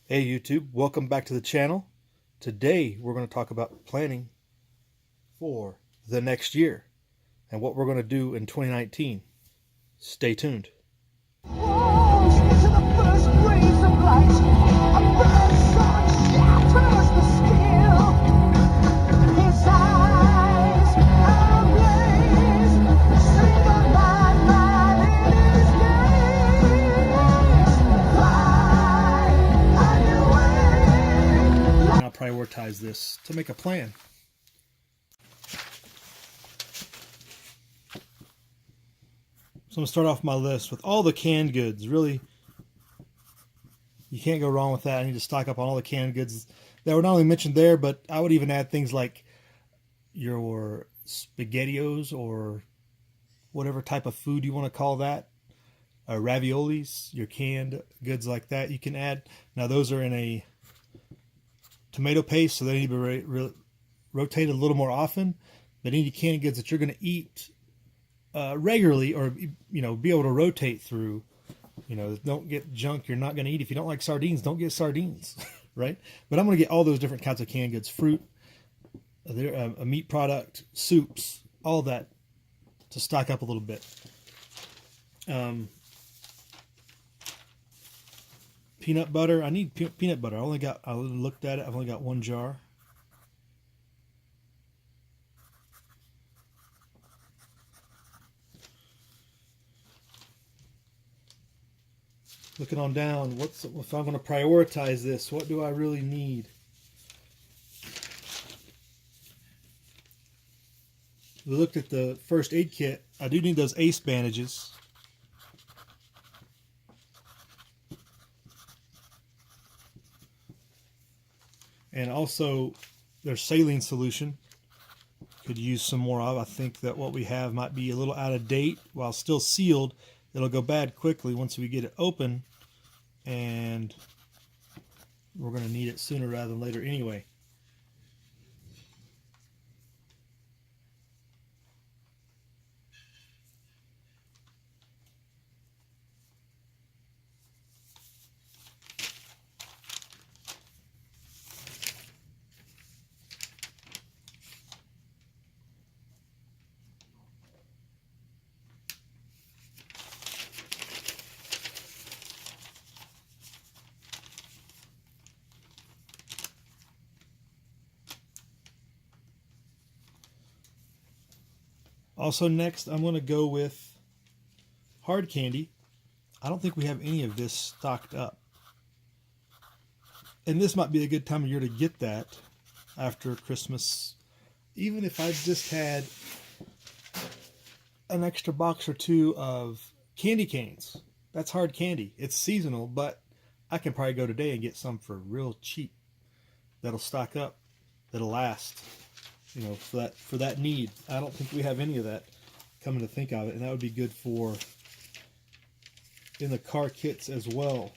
Hey YouTube, welcome back to the channel. Today we're going to talk about planning for the next year and what we're going to do in 2019. Stay tuned. I'll prioritize this to make a plan. So I'm going to start off my list with all the canned goods. Really, you can't go wrong with that. I need to stock up on all the canned goods that were not only mentioned there, but I would even add things like your SpaghettiOs or whatever type of food you want to call that. Raviolis, your canned goods like that you can add. Now those are in a tomato paste, so they need to be rotated a little more often. But any canned goods that you're going to eat regularly, or be able to rotate through, don't get junk you're not going to eat. If you don't like sardines, don't get sardines, right? But I'm going to get all those different kinds of canned goods, fruit, a meat product, soups, all that to stock up a little bit. Peanut butter. I need peanut butter. I looked at it. I've only got one jar. Looking on down, if I'm going to prioritize this, what do I really need? We looked at the first aid kit. I do need those ACE bandages. And also, there's saline solution. Could use some more of. I think that what we have might be a little out of date. While still sealed, it'll go bad quickly once we get it open. And we're going to need it sooner rather than later anyway. Also next, I'm going to go with hard candy. I don't think we have any of this stocked up. And this might be a good time of year to get that after Christmas. Even if I just had an extra box or two of candy canes. That's hard candy. It's seasonal, but I can probably go today and get some for real cheap. That'll stock up. That'll last. For that need. I don't think we have any of that, coming to think of it, and that would be good for in the car kits as well.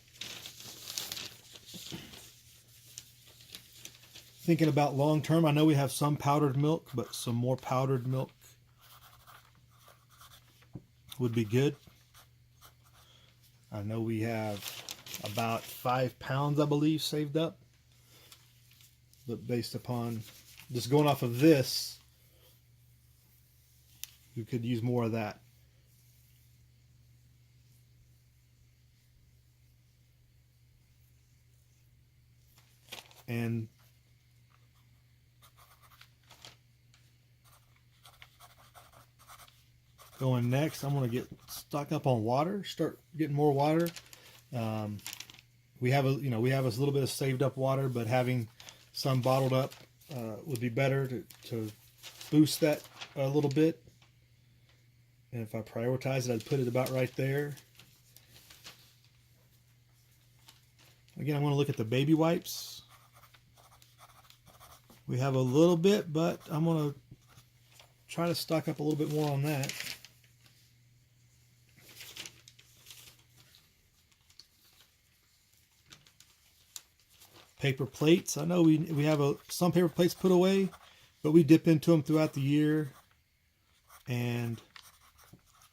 Thinking about long term, I know we have some powdered milk, but some more powdered milk would be good. I know we have about 5 pounds, I believe, saved up, but based upon just going off of this, we could use more of that. And going next, I'm going to get stocked up on water. Start getting more water. We have a little bit of saved up water, but having some bottled up would be better to boost that a little bit. And if I prioritize it, I'd put it about right there. Again, I'm going to look at the baby wipes. We have a little bit, but I'm going to try to stock up a little bit more on that. Paper plates. I know we have some paper plates put away, but we dip into them throughout the year. And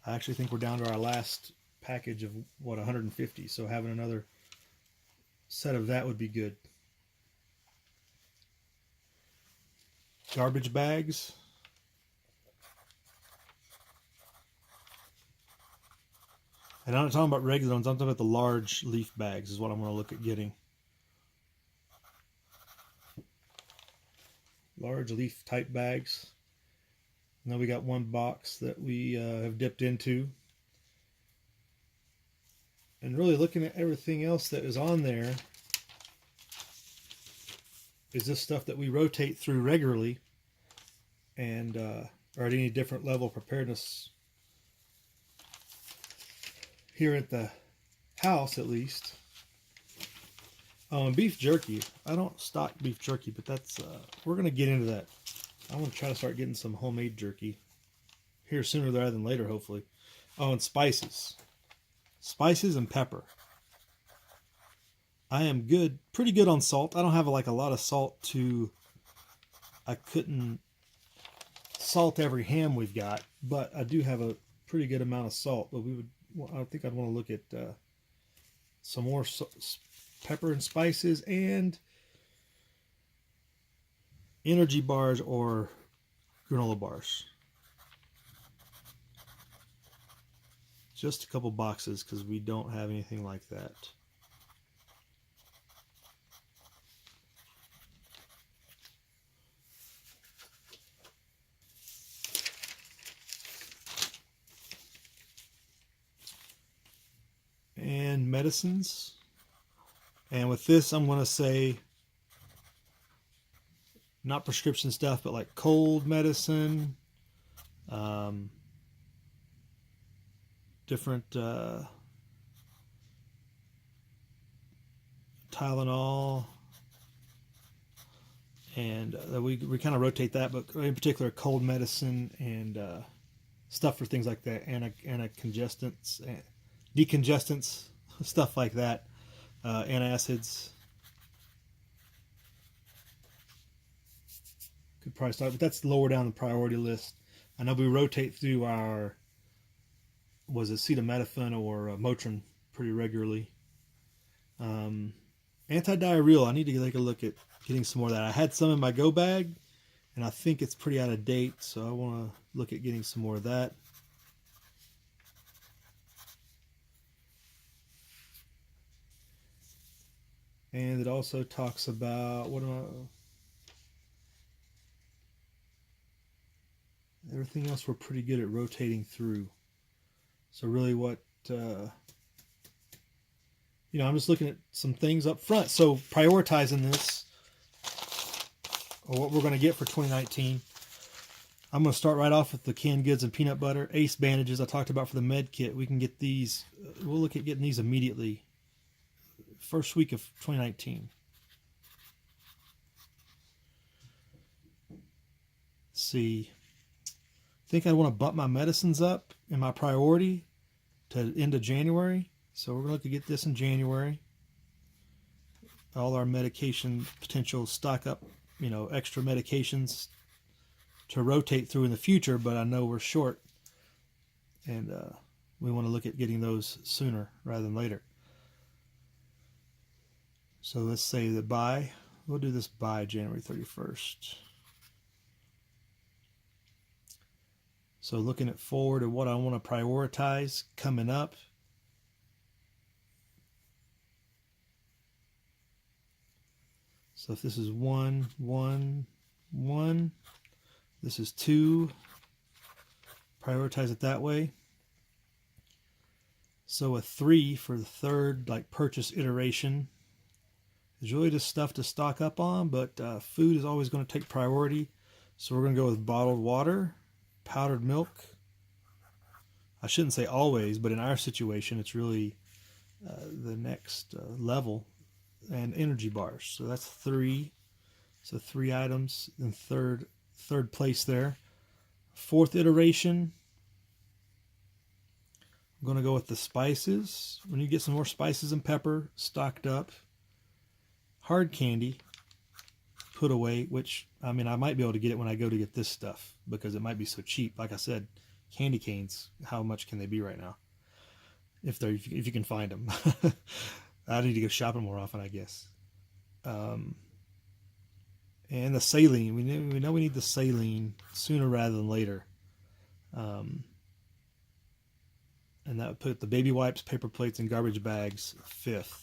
I actually think we're down to our last package of 150. So having another set of that would be good. Garbage bags. And I'm not talking about regular ones, I'm talking about the large leaf bags is what I'm going to look at getting. Large leaf type bags. Now we got one box that we have dipped into. And really looking at everything else that is on there is this stuff that we rotate through regularly and or at any different level of preparedness here at the house at least. Oh, and beef jerky. I don't stock beef jerky, but that's we're going to get into that. I'm going to try to start getting some homemade jerky here sooner rather than later, hopefully. Oh, and spices. Spices and pepper. I am pretty good on salt. I don't have like a lot of salt I couldn't salt every ham we've got, but I do have a pretty good amount of salt. But I think I'd want to look at some more pepper and spices and energy bars or granola bars. Just a couple boxes because we don't have anything like that. And medicines. And with this, I'm going to say not prescription stuff, but like cold medicine, different Tylenol, and we kind of rotate that, but in particular cold medicine and stuff for things like that, anticongestants, decongestants, stuff like that, antacids. Could probably start, but that's lower down the priority list. I know we rotate through our, was it acetaminophen or Motrin pretty regularly. Anti-diarrheal, I need to take a look at getting some more of that. I had some in my go bag, and I think it's pretty out of date, so I want to look at getting some more of that. And it also talks about, everything else we're pretty good at rotating through. So really I'm just looking at some things up front. So prioritizing this, or what we're going to get for 2019. I'm going to start right off with the canned goods and peanut butter. Ace bandages I talked about for the med kit. We can get these, we'll look at getting these immediately. First week of 2019. Let's see. I think I want to bump my medicines up in my priority to end of January. So we're going to look to get this in January. All our medication potential stock up, extra medications to rotate through in the future, but I know we're short. And we want to look at getting those sooner rather than later. So let's say that we'll do this by January 31st. So looking at forward and what I want to prioritize coming up. So if this is 1, 1, 1, this is 2, prioritize it that way. So a 3 for the third purchase iteration. There's really just stuff to stock up on, but food is always going to take priority. So we're going to go with bottled water, powdered milk. I shouldn't say always, but in our situation, it's really the next level. And energy bars. So that's 3. So 3 items in third place there. Fourth iteration, I'm going to go with the spices. When you get some more spices and pepper stocked up. Hard candy put away, which I might be able to get it when I go to get this stuff because it might be so cheap. Like I said, candy canes, how much can they be right now? If you can find them. I need to go shopping more often, I guess. And the saline. We know we need the saline sooner rather than later. And that would put the baby wipes, paper plates, and garbage bags fifth.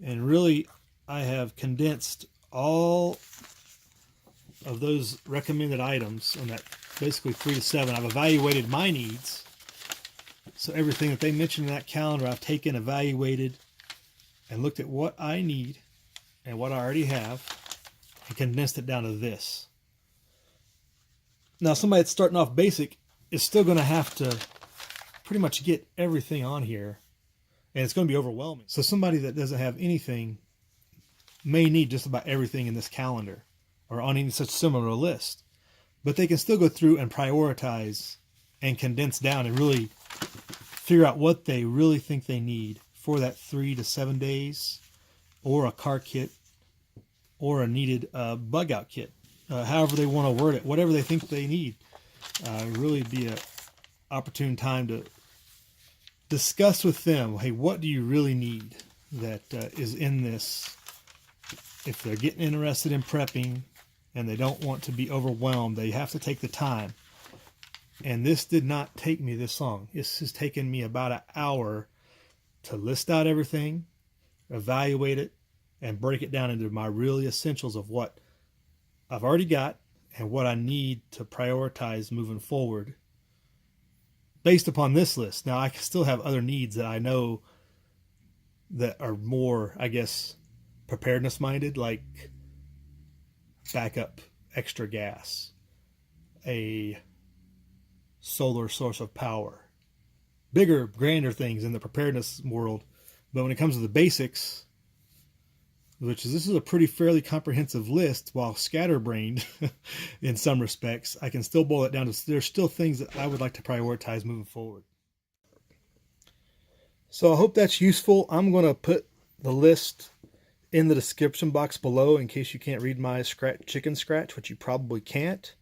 And really, I have condensed all of those recommended items on that basically 3 to 7. I've evaluated my needs. So everything that they mentioned in that calendar, I've taken, evaluated, and looked at what I need and what I already have and condensed it down to this. Now, somebody that's starting off basic is still going to have to pretty much get everything on here, and it's going to be overwhelming. So somebody that doesn't have anything may need just about everything in this calendar or on any such similar list, but they can still go through and prioritize and condense down and really figure out what they really think they need for that 3 to 7 days, or a car kit, or a needed bug out kit, however they want to word it, whatever they think they need. Really be an opportune time to discuss with them, hey, what do you really need that is in this? If they're getting interested in prepping and they don't want to be overwhelmed, they have to take the time. And this did not take me this long. This has taken me about an hour to list out everything, evaluate it, and break it down into my really essentials of what I've already got and what I need to prioritize moving forward based upon this list. Now, I still have other needs that I know that are more, I guess, preparedness minded, like backup extra gas, a solar source of power, bigger, grander things in the preparedness world. But when it comes to the basics, this is a pretty fairly comprehensive list, while scatterbrained in some respects, I can still boil it down to there's still things that I would like to prioritize moving forward. So I hope that's useful. I'm going to put the list in the description box below in case you can't read my chicken scratch, which you probably can't.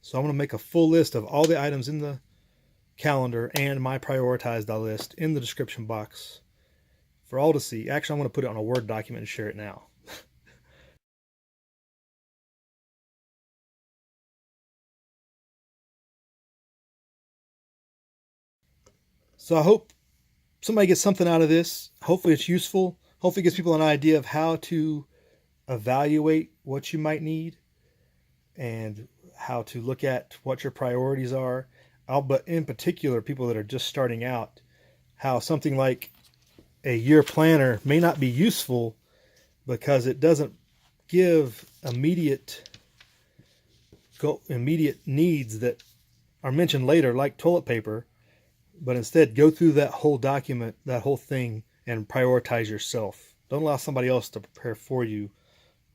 So I'm going to make a full list of all the items in the calendar and my prioritized list in the description box for all to see. Actually, I'm going to put it on a Word document and share it now. So I hope somebody gets something out of this. Hopefully it's useful. Hopefully it gives people an idea of how to evaluate what you might need and how to look at what your priorities are. But in particular, people that are just starting out, how something like a year planner may not be useful because it doesn't give immediate needs that are mentioned later, like toilet paper, but instead go through that whole document, that whole thing, and prioritize yourself. Don't allow somebody else to prepare for you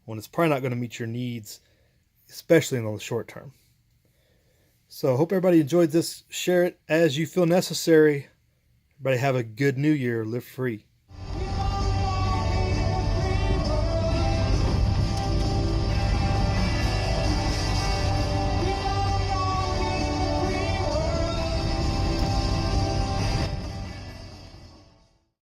when it's probably not going to meet your needs, especially in the short term. So I hope everybody enjoyed this. Share it as you feel necessary. Everybody have a good new year. Live free.